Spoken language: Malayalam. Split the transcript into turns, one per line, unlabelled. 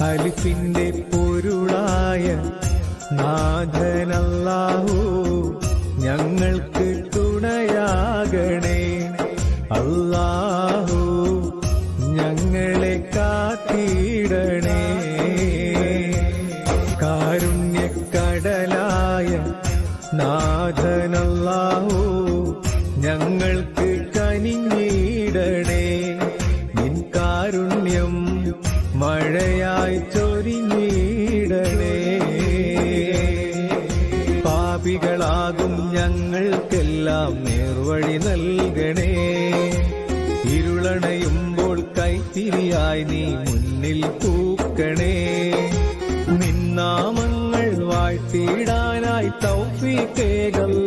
അലിഫിന്റെ പൊരുളായ നാഥനല്ലാഹു ഞങ്ങൾക്ക് തുണയാകണേ. അല്ലാഹു ഞങ്ങളെ കാത്തിടണേ. കാരുണ്യക്കടലായ നാഥനല്ലാഹു ഞങ്ങൾക്ക് കനിഞ്ഞിടണേ. നിൻ കാരുണ്യം മഴയായി ചൊരിഞ്ഞിടണേ. പാപികളാകും ഞങ്ങൾക്കെല്ലാം നേർവഴി നൽകണേ. ഇരുളണയുമ്പോൾ കൈത്തിരിയായി നീ മുന്നിൽ പൂക്കണേ. നിന്നാമങ്ങൾ വാഴ്ത്തിയിടാനായി തൗഫീഖേകല്ല.